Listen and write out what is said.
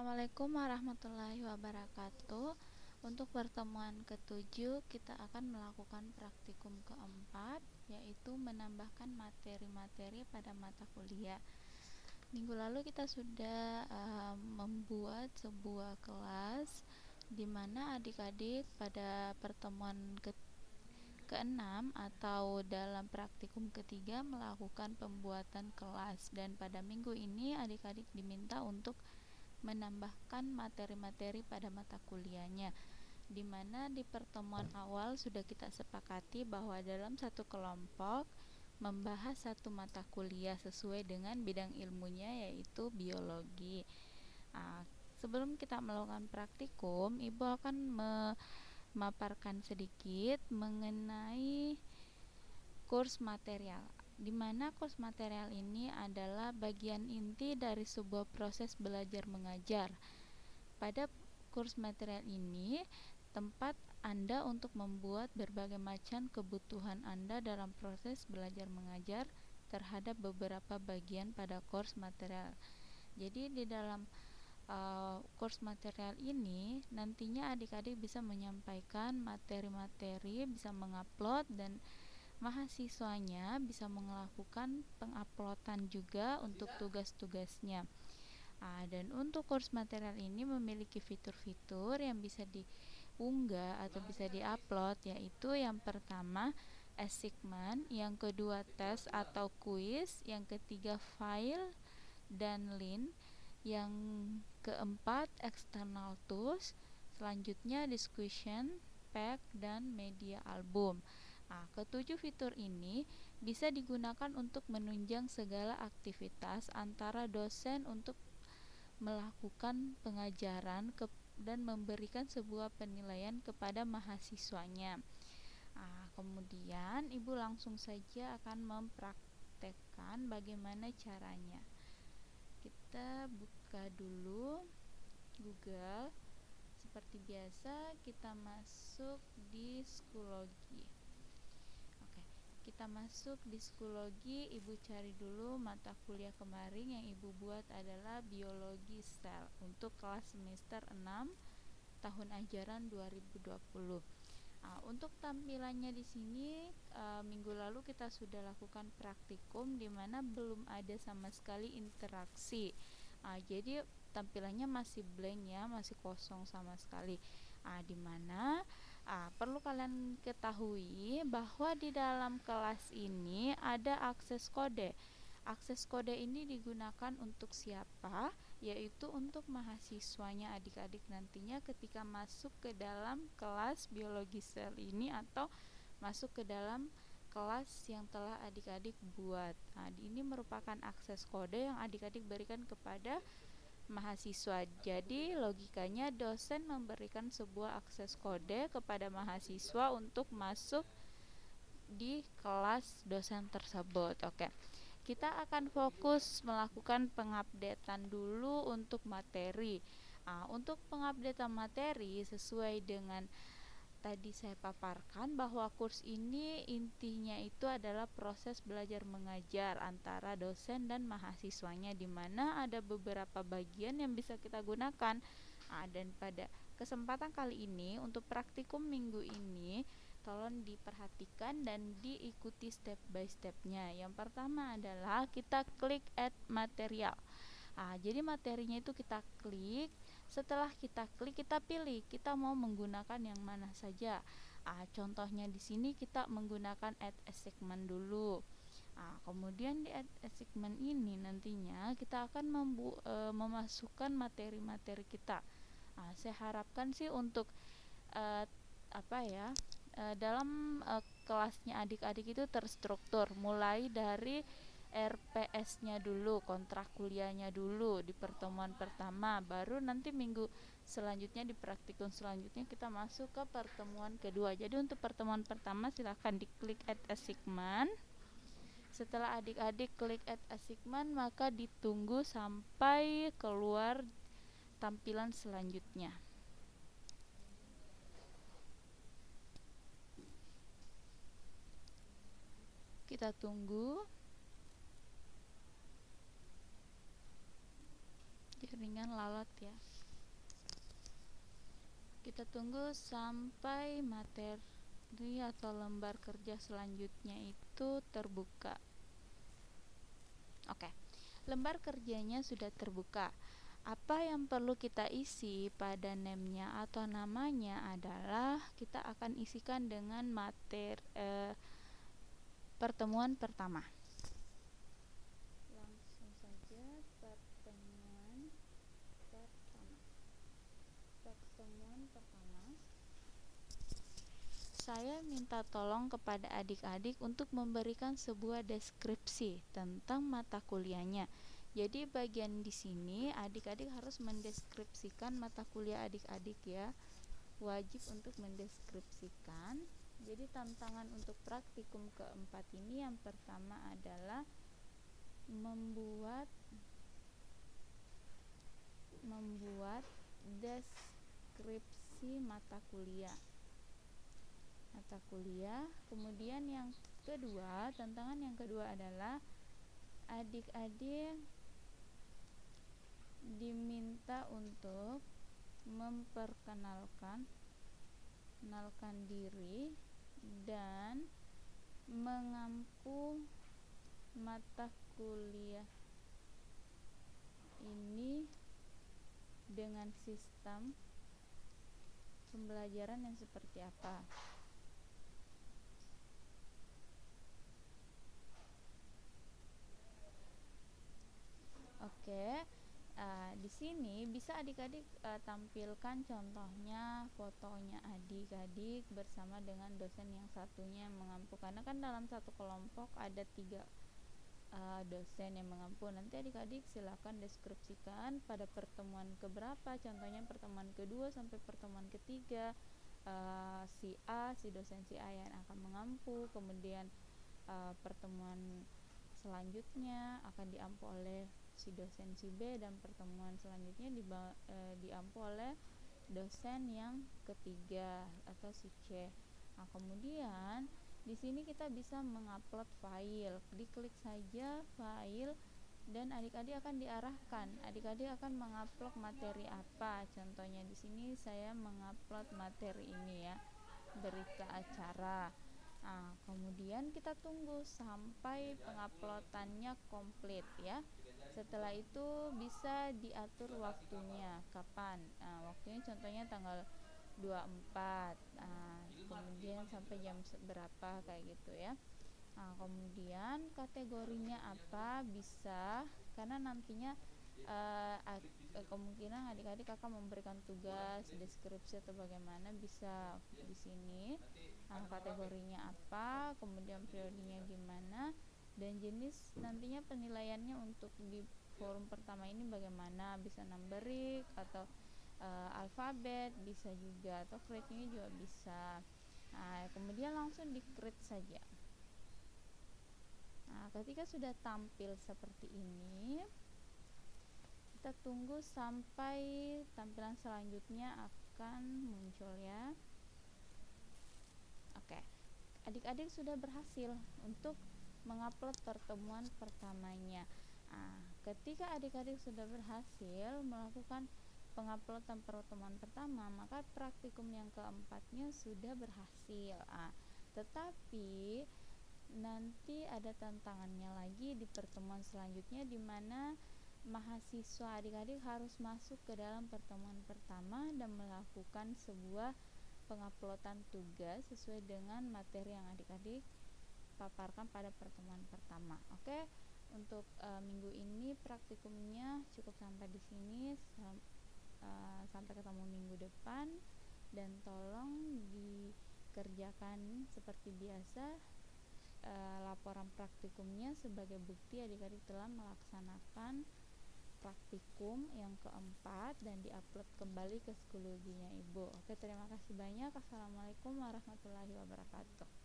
Assalamualaikum warahmatullahi wabarakatuh. Untuk pertemuan ke-7 kita akan melakukan praktikum keempat, yaitu menambahkan materi-materi pada mata kuliah. Minggu lalu kita sudah membuat sebuah kelas di mana adik-adik pada pertemuan ke-6 atau dalam praktikum ketiga melakukan pembuatan kelas, dan pada minggu ini adik-adik diminta untuk menambahkan materi-materi pada mata kuliahnya, di mana di pertemuan awal sudah kita sepakati bahwa dalam satu kelompok membahas satu mata kuliah sesuai dengan bidang ilmunya, yaitu biologi. Sebelum kita melakukan praktikum, Ibu akan memaparkan sedikit mengenai kurs material, di mana kurs material ini adalah bagian inti dari sebuah proses belajar mengajar. Pada kurs material ini, tempat Anda untuk membuat berbagai macam kebutuhan Anda dalam proses belajar mengajar terhadap beberapa bagian pada kurs material. Jadi di dalam kurs material ini nantinya adik-adik bisa menyampaikan materi-materi, bisa mengupload, dan mahasiswanya bisa melakukan penguploadan juga untuk tugas-tugasnya. Dan untuk kurs material ini memiliki fitur-fitur yang bisa diunggah atau bisa diupload, yaitu yang pertama assignment, yang kedua tes atau kuis, yang ketiga file dan link, yang keempat external tools, selanjutnya discussion, pack, dan media album. Ketujuh fitur ini bisa digunakan untuk menunjang segala aktivitas antara dosen untuk melakukan pengajaran dan memberikan sebuah penilaian kepada mahasiswanya. Kemudian Ibu langsung saja akan mempraktekkan bagaimana caranya. Kita buka dulu Google. Seperti biasa kita masuk di Schoology. Kita masuk di Schoology, Ibu cari dulu mata kuliah kemarin yang Ibu buat adalah biologi sel untuk kelas semester 6 tahun ajaran 2020. Untuk tampilannya di sini minggu lalu kita sudah lakukan praktikum di mana belum ada sama sekali interaksi. Jadi tampilannya masih blank ya, masih kosong sama sekali. Di mana perlu kalian ketahui bahwa di dalam kelas ini ada akses kode. Akses kode ini digunakan untuk siapa? Yaitu untuk mahasiswanya adik-adik nantinya ketika masuk ke dalam kelas biologi sel ini atau masuk ke dalam kelas yang telah adik-adik buat. Ini merupakan akses kode yang adik-adik berikan kepada mahasiswa. Jadi logikanya dosen memberikan sebuah akses kode kepada mahasiswa untuk masuk di kelas dosen tersebut. Kita akan fokus melakukan pengupdatean dulu untuk materi. Untuk pengupdatean materi sesuai dengan tadi saya paparkan bahwa kurs ini intinya itu adalah proses belajar mengajar antara dosen dan mahasiswanya, di mana ada beberapa bagian yang bisa kita gunakan. Dan pada kesempatan kali ini untuk praktikum minggu ini tolong diperhatikan dan diikuti step by stepnya. Yang pertama adalah kita klik add material. Jadi materinya itu kita klik. Setelah kita klik, kita pilih kita mau menggunakan yang mana saja. Contohnya di sini kita menggunakan add assignment dulu. Kemudian di add assignment ini nantinya kita akan memasukkan materi-materi kita. Saya harapkan sih untuk dalam kelasnya adik-adik itu terstruktur, mulai dari RPS-nya dulu, kontrak kuliahnya dulu di pertemuan pertama, baru nanti minggu selanjutnya di praktikum selanjutnya kita masuk ke pertemuan kedua. Jadi untuk pertemuan pertama silakan diklik add assignment. Setelah adik-adik klik add assignment, maka ditunggu sampai keluar tampilan selanjutnya. Kita tunggu jaringan lalot ya. Kita tunggu sampai materi atau lembar kerja selanjutnya itu terbuka. Oke, lembar kerjanya sudah terbuka. Apa yang perlu kita isi pada name-nya atau namanya adalah kita akan isikan dengan pertemuan pertama. Langsung saja pertemuan pertama. Saya minta tolong kepada adik-adik untuk memberikan sebuah deskripsi tentang mata kuliahnya. Jadi bagian di sini adik-adik harus mendeskripsikan mata kuliah adik-adik ya. Wajib untuk mendeskripsikan. Jadi tantangan untuk praktikum keempat ini yang pertama adalah membuat deskripsi mata kuliah. Kemudian yang kedua, tantangan yang kedua adalah adik-adik diminta untuk memperkenalkan diri dan mengampu mata kuliah ini dengan sistem pembelajaran yang seperti apa. Oke, di sini bisa adik-adik tampilkan contohnya fotonya adik-adik bersama dengan dosen yang satunya yang mengampu, karena kan dalam satu kelompok ada 3 dosen yang mengampu. Nanti adik-adik silakan deskripsikan pada pertemuan keberapa, contohnya pertemuan kedua sampai pertemuan ketiga si dosen si A yang akan mengampu, kemudian pertemuan selanjutnya akan diampu oleh si dosen si B, dan pertemuan selanjutnya diampu oleh dosen yang ketiga atau si C. Nah, kemudian di sini kita bisa mengupload file. Diklik saja file dan adik-adik akan diarahkan. Adik-adik akan mengupload materi apa? Contohnya di sini saya mengupload materi ini ya, berita acara. Nah, kemudian kita tunggu sampai penguploadannya komplit ya. Setelah itu bisa diatur waktunya kapan. Nah, waktunya contohnya tanggal 24. Kemudian sampai jam berapa kayak gitu ya. Nah, kemudian kategorinya apa bisa, karena nantinya kemungkinan adik-adik akan memberikan tugas, deskripsi atau bagaimana, bisa di sini. Nah, kategorinya apa, kemudian periodenya gimana, dan jenis nantinya penilaiannya untuk di forum pertama ini bagaimana, bisa numerik atau alfabet bisa juga, atau create-nya juga bisa. Nah, kemudian langsung di create saja. Nah, ketika sudah tampil seperti ini, kita tunggu sampai tampilan selanjutnya akan muncul ya. Oke, adik-adik sudah berhasil untuk mengupload pertemuan pertamanya. Nah, ketika adik-adik sudah berhasil melakukan penguploadan pertemuan pertama, maka praktikum yang keempatnya sudah berhasil. Tetapi nanti ada tantangannya lagi di pertemuan selanjutnya, di mana mahasiswa adik-adik harus masuk ke dalam pertemuan pertama dan melakukan sebuah penguploadan tugas sesuai dengan materi yang adik-adik paparkan pada pertemuan pertama. Oke, untuk minggu ini praktikumnya cukup sampai di sini. Sampai ketemu minggu depan, dan tolong dikerjakan seperti biasa laporan praktikumnya sebagai bukti adik-adik telah melaksanakan praktikum yang keempat dan diupload kembali ke psikologinya Ibu. Oke, terima kasih banyak. Assalamualaikum warahmatullahi wabarakatuh.